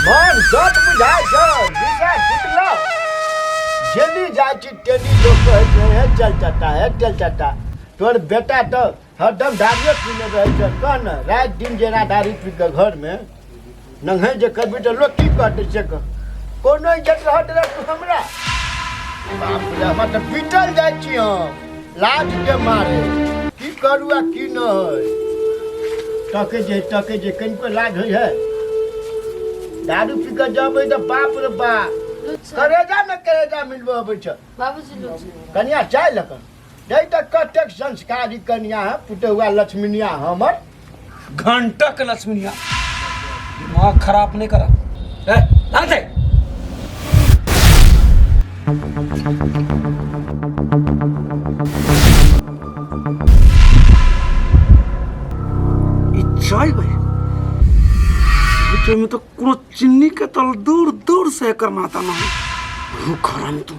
मन सब बुझाय छ दिशा छुटलो जेली जाची तेली लोग कहै है चल चटा तोर बेटा तो हरदम दारू पीने रहे छ कन रात दिन जेना दारू पी के घर में नंगे जे करबी तो लोग की कहते छै कोनो इज्जत रहत रे तू हमरा बाप रे हम तो पिटल जाय छी हम लाज के मारे की करू आ की न है टके जे कनिको लाज होय है दारू पी के जाबे तो बाप रे बाप करेजा मिलबो अबै छ बाबूजी लोग कन्या चाय लकन दे त कतेक संस्कारी कन्या है पुतौआ लक्ष्मीनिया हमर घंटक लक्ष्मीनिया दिमाग खराब नहीं करा ए लाते चाय भाई में तो कोनो चिन्नी के तल दूर दूर से कर माता ना हो खराम तू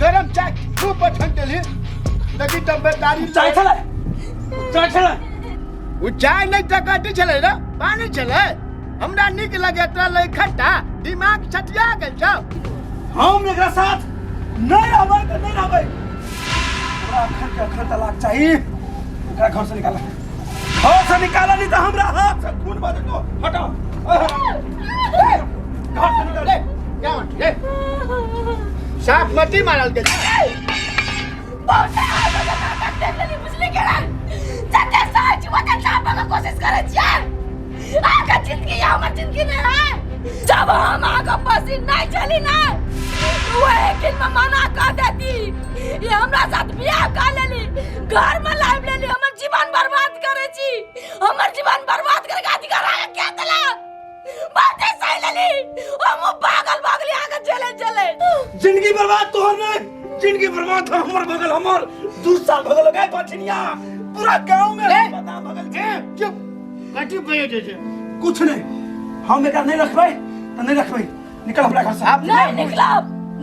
गरम चाय खूब ठंडे लगी तबेदारी चाय चला वो चाय नहीं टकाटी चले रे पानी चले हमरा निक लगे त ले खट्टा दिमाग छटिया गेल छ हम एकरा साथ नहीं आबै त नहीं आबै हमरा अखर के अखर तलाक चाहिए एकरा घर से निकाला नहीं तो हमरा हाथ से खून बह जेतो हटाओ घर से निकाल ले क्या रे साफ मती मारल के कोशिश करे छियै आगे जिंदगी हमर जिंदगी में है जब हम आगे पसीन नहीं चली ना वो एक दिन में मना कर देती ये हमरा साथ बियाह कर लेली घर में लाइव लेली हमर जीवन बर्बाद करे छी हमर जीवन बर्बाद करे का अधिकार है क्या तला बात सही लेली हम पागल आगे चले जिंदगी बर्बाद तोहर नहीं जिंदगी बर्बाद तो हमर बगल हमर 2 साल बगल गए पछनिया पूरा गांव में पता बगल छे चुप कटी पे जे कुछ नहीं हम एकरा नहीं रखबै त नहीं रखबै निकल हमरा घर से आप नहीं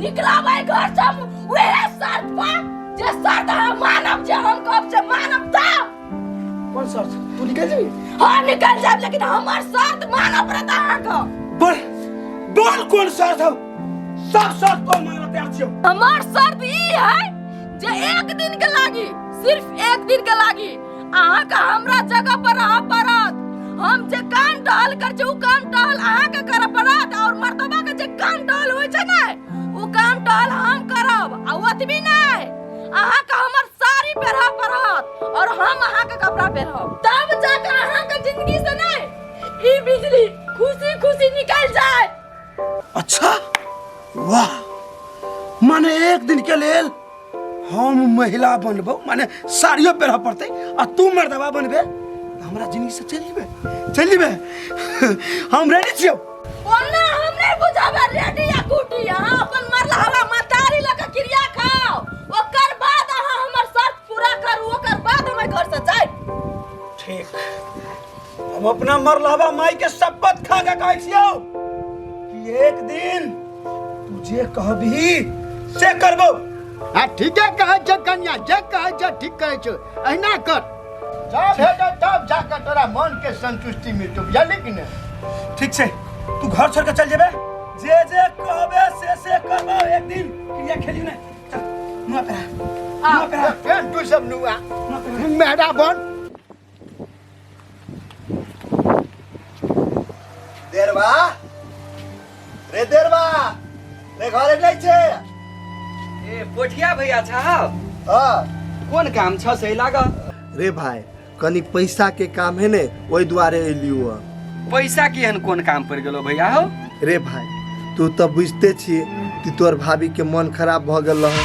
निकला भाई घर से वे शर्त पर जे शर्त हम मानव जे हम कब से मानव था कौन शर्त तू निकल जी हां निकल जाब लेकिन हमार शर्त मानव रहता है को बोल कौन शर्त है सब शर्त को मानव तैयार छियो हमार शर्त ई है जे एक दिन के लागी सिर्फ एक दिन के लागी आहा का हमरा जगह पर रह पड़त हम जे काम टहल कर जे उ काम टहल आहा के कर पड़त और मर्तबा के जे काम टहल होय छै ना उ काम टहल हम करब आ ओतबी नहीं आहा का हमर साड़ी पहरा पड़त और हम आहा के कपड़ा पहरब तब जाके आहा के जिंदगी से नहीं ई बिजली खुशी निकल जाए अच्छा वाह माने एक दिन के लेल हम महिला बनबो माने साड़ियों पहरा पड़ते आ तू मर्दबा बनबे हमरा जिंदगी से चल जेबे हम रेडी छियो ओना हमरे बुझाबे रेडी या गुटी अहाँ अपन मरला हवा मतारी लगा क्रिया खाओ ओकर बाद अहाँ हमर शर्त पूरा करू ओकर बाद हम घर से जाय ठीक हम अपना मरलावा माई के शपथ खा के कहै छियो कि एक दिन तू जे कहबी से करबो आ ठीक है कहे छ कन्या जे कहे छ ठीक कहे छ अहिना कर जब हेतौ तब जाकर तोरा मन के संतुष्टि मिलतौ बुझली कि नहीं ठीक छै तू घर छोड़ के चल जेबे जे कहबे से करबो एक दिन क्रिया खेली नहीं चल नुआ करा फेन तू सब नुआ मेरा बन देरवा रे घरे नहीं छे ए पोठिया भैया साहब हां कोन काम छ सही लाग रे भाई कनी पैसा के काम है ने ओई द्वारे एलियो पैसा केहन कोन काम पड़ गेलो भैया हो रे भाई तू तो बुझते छी कि तोर भाभी के मन खराब भ गेल रह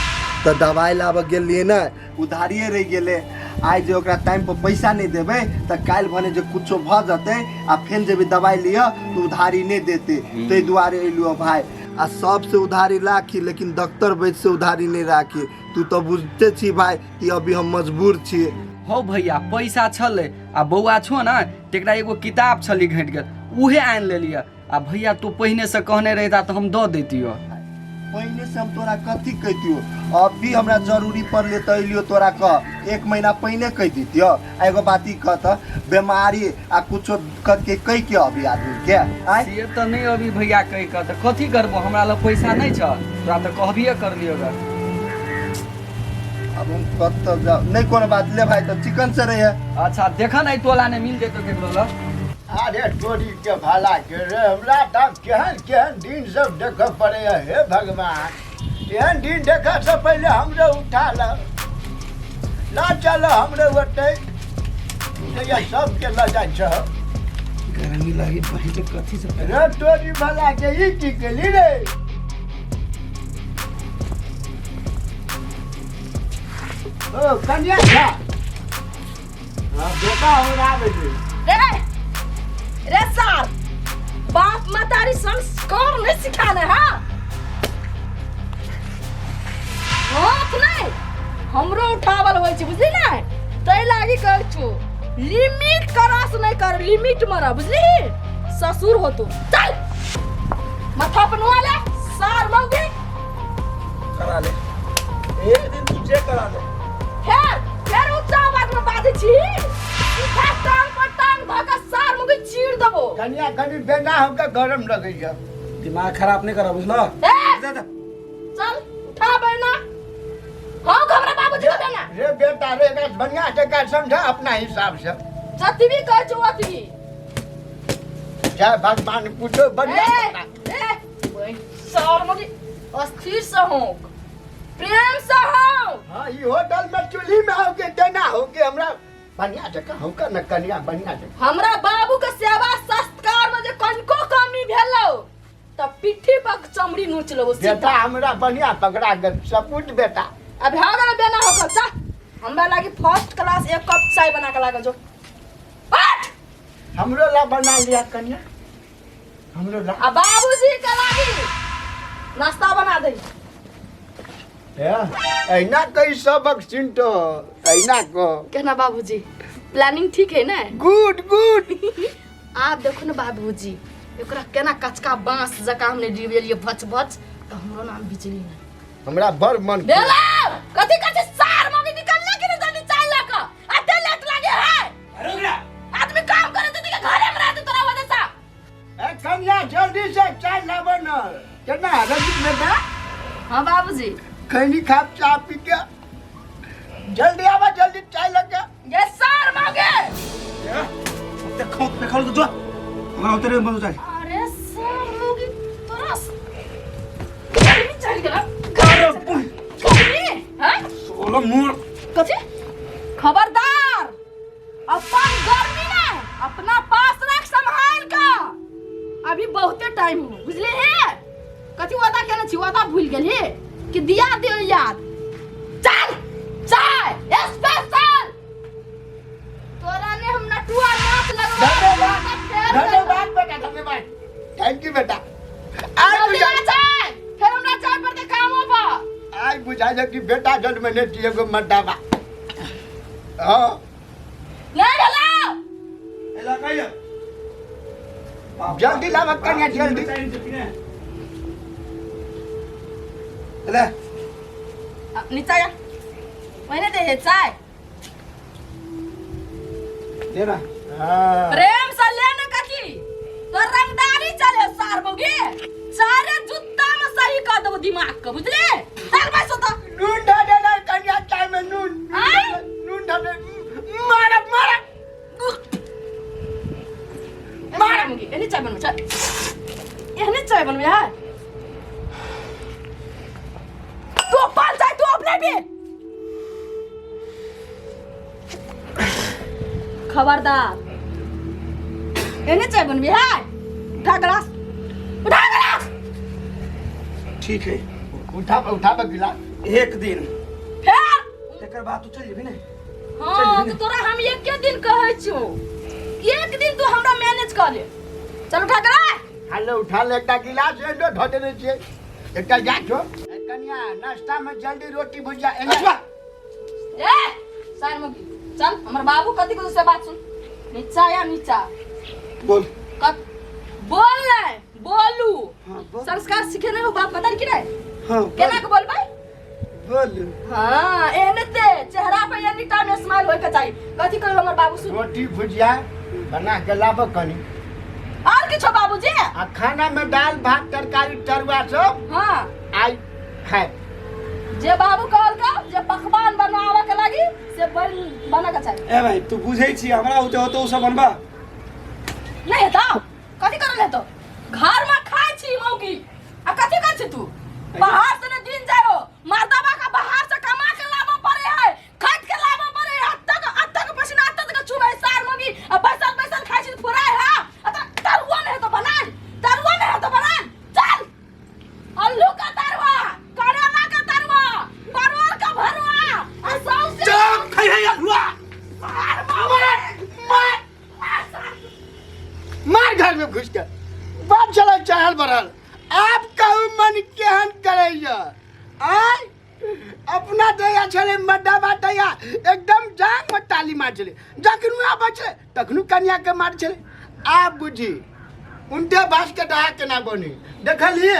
त दवाई लाब गेलिए ना उधारिये रह गेले आज जे ओकरा टाइम पर पैसा नहीं देबे त काल भने जे कुछो भ जते आ फेन जे दवाई लिया तो उधारी नहीं देते तै द्वारे एलियो भाई आ सबसे उधारी राखी लेकिन डॉक्टर वैद्य से उधारी नहीं राखी तू तो बुझते छी भाई कि अभी हम मजबूर छी हो भैया पैसा छलै आ बौआ छो ना तेकरा एगो किताब छली घट गेल उहे आन लेलिए आ भैया तू पहिने से कहने रहता तो हम दऽ दैतियो पहिने से हम तोरा कथी कहतियो अभी हमरा जरूरी पड़ले त अइलियो तोरा कह 1 महीना पहिने कह दितियो एगो बात ई कह त बीमारी आ कुछो के कह के अभी आदमी के आय से तो नहीं अभी भैया कह के तो कथी करबो हमरा लग पैसा नहीं छ तोरा तो कहबिए कर लियो ग अब हम कत जाओ नहीं कोनो बात ले भाई तो चिकन से रहे अच्छा देखा नहीं तोला ने मिल जेतो केकरो लग अरे तोरी के भाला के रे हमरा तब केहन केहन दिन सब देख पड़े हे भगवान एहन दिन देखा से पहले हमरे उठा ला चल हमरे ओते ये सब के ल जाय छ गर्मी लागी पहिले कथी से रे तोरी भाला के ई की केली रे ओ कन्या था हां बेटा हो रहा है रे सार बाप मतारी संस्कार नहीं सिखाने हाँ हाथ नहीं हमरो उठावल होय छै बुझली ना तै लागी कहै छु लिमिट क्रॉस नहीं कर लिमिट मरा बुझली ससुर हो तू चल माथा पनवा ले सार मौगी करा ले एक दिन तू चेक करा ले फेर उच्चा आवाज में बाजै छी उठा टांग पर टांग धका सार मौगी चीर देबो कन्या कनी बेना हमके गरम लगै छै दिमाग खराब नहीं करा बुझलो चल उठा बेना हाँ घबरा बाबूजी हो देना रे बेटा रे का बढ़िया जगह समझा अपना हिसाब से जति भी कह छु अति जय भगवान पूछो बढ़िया ओए सार मौगी अस्थिर से हो प्रेम से हो हां ई होटल में चूल्ही में हो के देना हो के हमरा बढ़िया जगह हमका न कन्या बढ़िया जगह हमरा बाबू के सेवा संस्कार में जे कनको कमी भेलो त पिट्ठी पर चमड़ी नोच लेबो बेटा हमरा बढ़िया पकड़ा गए सपूत बेटा अब हो गेल बेना हो गल चा हमरा लागी फर्स्ट क्लास एक कप चाय बना के लागल जो हट हमरो ला बना लिया कन्या हमरो ला आ बाबूजी के लागी नाश्ता बना दे ऐना कई सबक चिंटो ऐना को कहना बाबूजी प्लानिंग ठीक है ना गुड गुड आप देखो ना बाबूजी एकरा केना कचका बांस जका हमने डिवेलिए भच भच तो हमरो नाम बिजली ना हमरा बड़ मन देला कथि कथि सार मम्मी निकलने के जल्दी चाय लेके आते लेट लागे है रुक जा आदमी काम करे तो के घरे में रहते तोरा वजह से ए कन्या जल्दी से चाय लाबो न केना रंजित में बा हां बाबूजी खैनी खाप चाय पी के जल्दी आवा जल्दी चाय लगे ये सार मांगे देखो देखो तो जो हमरा उतरे में बंद चाही अरे सार मम्मी तोरा गर्मी चल गया गर्मी हैं सोलो मुर कथि खबरदार अपन गर्मी ना अपना पास रख संभाल का अभी बहुते टाइम हो बुझले है कथि वादा केना छी वादा भूल गेली कि दिया दियो याद चल चाय स्पेशल तोरा ने हम नटुआ नाच लगवा धन्यवाद बेटा धन्यवाद थैंक यू बेटा आज जल्दी बुझा आ चाय फिर हमरा चाय पर दे कामो पर आज बुझाइल कि बेटा जन्म ने एगो मर्दाबा हां ले ला एला कहियो जल्दी लावा कन्या जल्दी ले नीचा या मैंने दे है चाय लेना हां प्रेम से लेने कथी तो रंगदारी चले सार बोगे सारे जूता में सही कर दो दिमाग का बुझले चल भाई सोता नून डाले ना कन्या चाय में नून नून डाले मारा मारा मार मुगी एनी चाय बनवा चल एनी चाय बनवा है तू पाल जाए तू अपने भी खबरदार एनी चाय बनवा है उठा गिलास ठीक है उठा गिलास एक दिन फिर एकर बाद तू चल जेबी ने हाँ तो तोरा हम एक दिन कहै छियो एक दिन तू हमरा मैनेज कर ले चल उठा कर हेलो उठा ले एकटा गिलास एंडो धो देने छिए एकटा जा छो कन्या नाश्ता में जल्दी रोटी भुजिया ए सार मगी चल हमर बाबू कथी को से बात सुन। नीचा या नीचा बोल। कत बोल नहीं बोलू। हाँ, बोल। संस्कार सीखे नहीं हो बाप पता नहीं कि नहीं हाँ केना के बोल भाई। बोल। हाँ एने ते चेहरा पे एनी टाइम स्माइल होय के चाहिए। कथी कहो हमर बाबू सुन। रोटी भुजिया बना के लाबो कनी और किछो बाबूजी। आ खाना में दाल भात तरकारी तरुआ सब हाँ आई खाए। जे बाबू कहल का जे पकवान बनावे के लागी से बना के चाहिए। ए भाई तू बुझै छी हमरा होते हो तो सब बनबा नहीं हेतो कथी करले तो घर में खाई छी मौकी आ कथी कर छी तू बाहर से न दिन जायो मर्दबा का बाहर से कमा के लाबो पड़े है खट के लाबो पड़े है अत्ता के पसीना अत्ता के चुबे सार मौकी आ बैसल खाई छी फुराए है अत्ता तरुआ नहीं तो बना तरुआ नहीं तो बना चल आलू का तरुआ करेला का तरुआ परवल का भरुआ आ सौसे चल खाई है हलवा मार घर में घुस कर बाप चला चाहल बरल आप कहू मन केहन करैया आय अपना दया छले मड्डा बाटया एकदम जांग में ताली मार छले जखनु आ बचले तखनु कन्या के मार छले आप बुझी उनते बास के डहा के ना बनी देखलिए